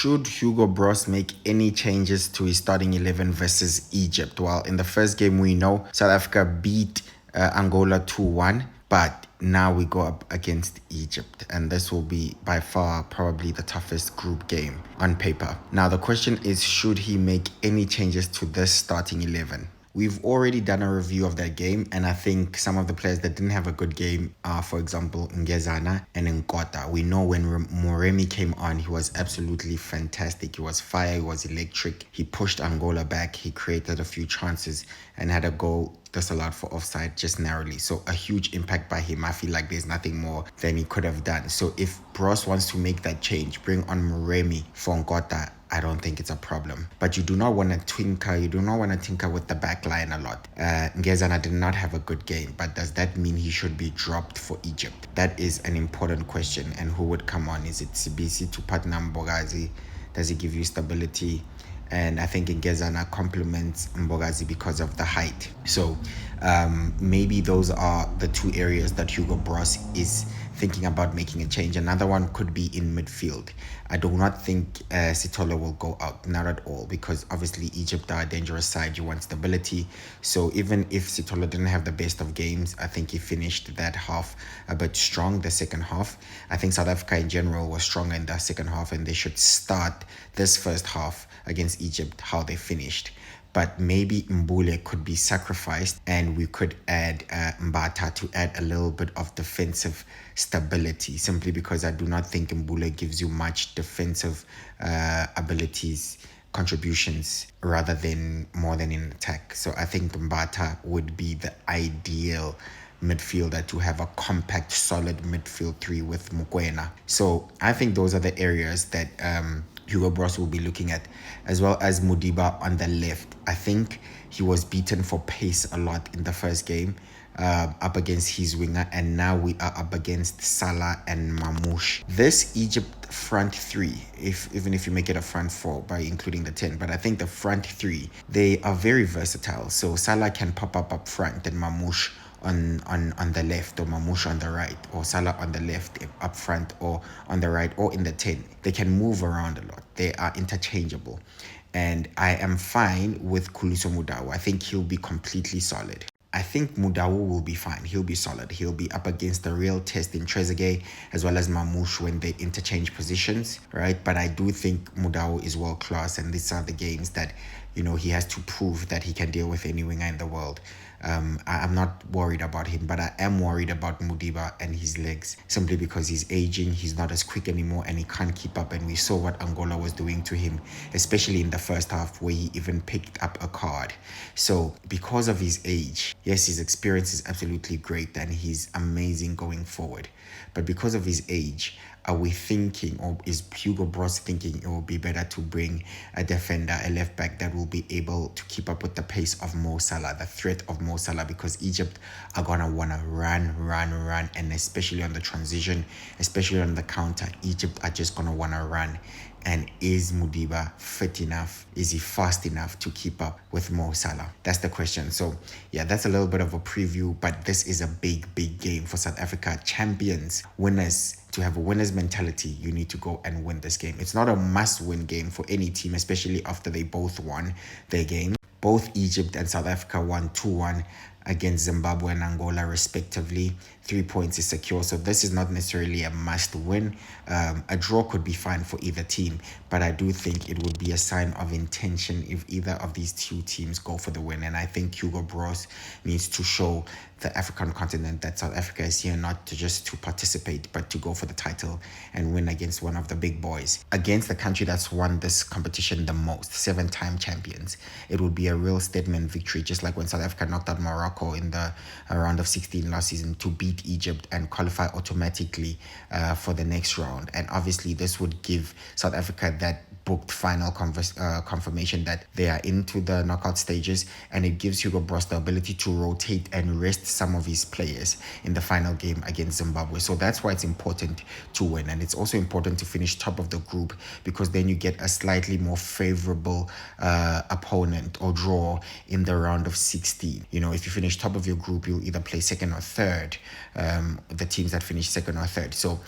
should Hugo Broos make any changes to his starting 11 versus Egypt? Well, in the first game, we know South Africa beat Angola 2-1, but now we go up against Egypt, and this will be by far probably the toughest group game on paper. Now, the question is, should he make any changes to this starting 11? We've already done a review of that game, and I think some of the players that didn't have a good game are, for example, Ngezana and Nkota. We know when Moremi came on, he was absolutely fantastic. He was fire, he was electric. He pushed Angola back, he created a few chances and had a goal disallowed for offside just narrowly. So a huge impact by him. I feel like there's nothing more than he could have done. So if Broos wants to make that change, bring on Moremi for Nkota, I don't think it's a problem. But you do not want to tinker with the back line a lot. Ngezana did not have a good game, but does that mean he should be dropped for Egypt? That is an important question. And who would come on? Is it Sibisi to Patnam Bogazi? Does he give you stability? And I think Ngezana complements Mbogazi because of the height. So maybe those are the two areas that Hugo Broos is thinking about making a change. Another one could be in midfield. I do not think Sithole will go out, not at all, because obviously Egypt are a dangerous side. You want stability. So even if Sithole didn't have the best of games, I think he finished that half a bit strong, the second half. I think South Africa in general was stronger in the second half, and they should start this first half against Egypt how they finished. But maybe Mbule could be sacrificed, and we could add Mbata to add a little bit of defensive stability, simply because I do not think Mbule gives you much defensive abilities, contributions, rather than more than in attack. So I think Mbata would be the ideal midfielder to have a compact, solid midfield three with Mokoena. So I think those are the areas that Hugo Broos will be looking at, as well as Modiba on the left. I think he was beaten for pace a lot in the first game up against his winger, and now we are up against Salah and Mamouche. This Egypt front three, even if you make it a front four by including the 10, but I think the front three, they are very versatile. So Salah can pop up front, and Mamouche on the left, or Mamouche on the right, or Salah on the left up front, or on the right, or in the 10. They can move around a lot. They are interchangeable. And I am fine with Khuliso Mudau. I think he'll be completely solid. I think Mudau will be fine. He'll be solid. He'll be up against the real test in Trezeguet as well as Mamouche when they interchange positions, right? But I do think Mudau is world class, and these are the games that, he has to prove that he can deal with any winger in the world. I'm not worried about him, but I am worried about Modiba and his legs, simply because he's aging, he's not as quick anymore, and he can't keep up. And we saw what Angola was doing to him, especially in the first half, where he even picked up a card. So because of his age, yes, his experience is absolutely great and he's amazing going forward, but because of his age, are we thinking, or is Hugo Broos thinking it will be better to bring a defender, a left back that will be able to keep up with the pace of Mo Salah, the threat of Mo Salah? Because Egypt are going to want to run, and especially on the transition, especially on the counter, Egypt are just going to want to run. And is Modiba fit enough? Is he fast enough to keep up with Mo Salah? That's the question. So yeah, that's a little bit of a preview, but this is a big game for South Africa. Champions, winners. To have a winner's mentality, you need to go and win this game. It's not a must-win game for any team, especially after they both won their game. Both Egypt and South Africa won 2-1 against Zimbabwe and Angola respectively. 3 points is secure, so this is not necessarily a must win. A draw could be fine for either team, but I do think it would be a sign of intention if either of these two teams go for the win. And I think Hugo Broos needs to show the African continent that South Africa is here not to participate, but to go for the title and win against one of the big boys, against the country that's won this competition the most, 7-time champions. It would be a real statement victory, just like when South Africa knocked out Morocco in the round of 16 last season to beat Egypt and qualify automatically for the next round. And obviously this would give South Africa that booked final confirmation that they are into the knockout stages, and it gives Hugo Broos the ability to rotate and rest some of his players in the final game against Zimbabwe. So that's why it's important to win, and it's also important to finish top of the group, because then you get a slightly more favorable opponent or draw in the round of 16. If you finish top of your group, you'll either play second or third, the teams that finish second or third. So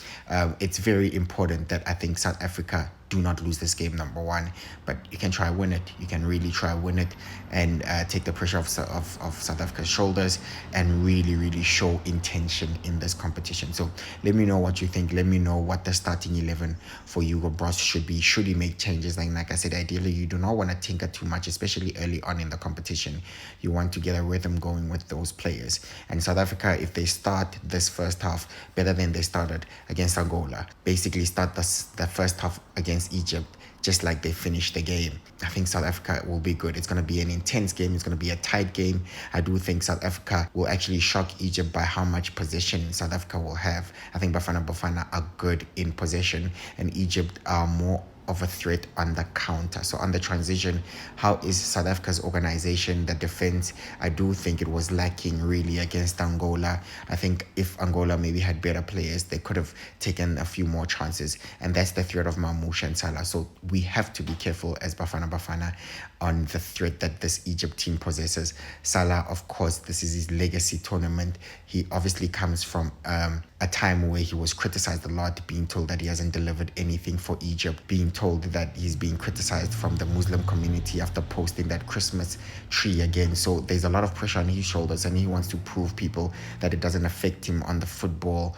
it's very important that I think South Africa do not lose this game, number one, but you can try win it. You can really try win it and take the pressure off South Africa's shoulders and really show intention in this competition. So let me know what you think. Let me know what the starting 11 for Hugo Bross should be. Should he make changes? Like I said, ideally you do not want to tinker too much, especially early on in the competition. You want to get a rhythm going with those players. And South Africa, if they start this first half better than they started against Angola, basically start the first half against Egypt just like they finished the game, I think South Africa will be good. It's going to be an intense game. It's going to be a tight game. I do think South Africa will actually shock Egypt by how much possession South Africa will have. I think Bafana are good in possession, and Egypt are more of a threat on the counter. So on the transition, how is South Africa's organization, the defense? I do think it was lacking really against Angola. I think if Angola maybe had better players, they could have taken a few more chances. And that's the threat of Mamouche and Salah. So we have to be careful as Bafana on the threat that this Egypt team possesses. Salah, of course, this is his legacy tournament. He obviously comes from a time where he was criticized a lot, being told that he hasn't delivered anything for Egypt, being told that he's being criticized from the Muslim community after posting that Christmas tree again. So there's a lot of pressure on his shoulders, and he wants to prove people that it doesn't affect him on the football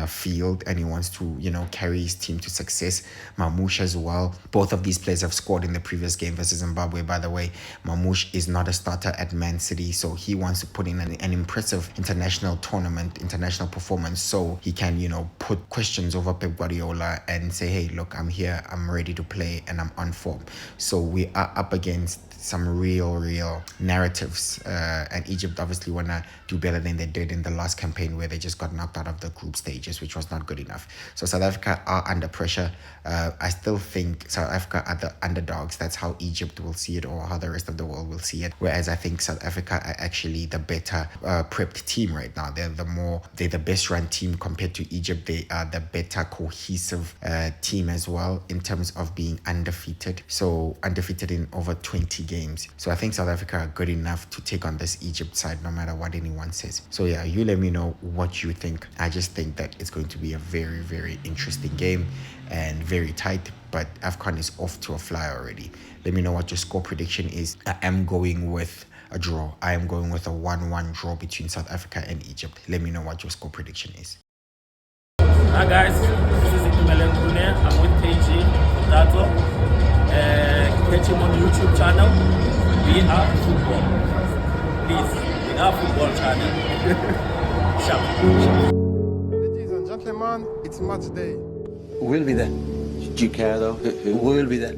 field, and he wants to, carry his team to success. Mamouche as well. Both of these players have scored in the previous game versus Zimbabwe, by the way. Mamouche is not a starter at Man City, so he wants to put in an impressive international performance, so he can, put questions over Pep Guardiola and say, hey, look, I'm here, I'm ready to play, and I'm on form. So we are up against some real narratives, and Egypt obviously want to do better than they did in the last campaign, where they just got knocked out of the group stages, which was not good enough. So South Africa are under pressure. I still think South Africa are the underdogs. That's how Egypt will see it, or how the rest of the world will see it, whereas I think South Africa are actually the better prepped team right now. They're the best run team compared to Egypt. They are the better cohesive team as well, in terms of being undefeated. So undefeated in over 20 games. So I think South Africa are good enough to take on this Egypt side, no matter what anyone says. So yeah, you let me know what you think. I just think that it's going to be a very interesting game and very tight, but Afcon is off to a fly already. Let me know what your score prediction is. I am going with a draw. I am going with a 1-1 draw between South Africa and Egypt. Let me know what your score prediction is. Hi guys, this is Itumele Brune. I'm with KG Tato. Catch him on YouTube channel. We are football. Please, we are football channel. Sharp. Ladies and gentlemen, it's match day. We'll be there. Do you care though? We will be there.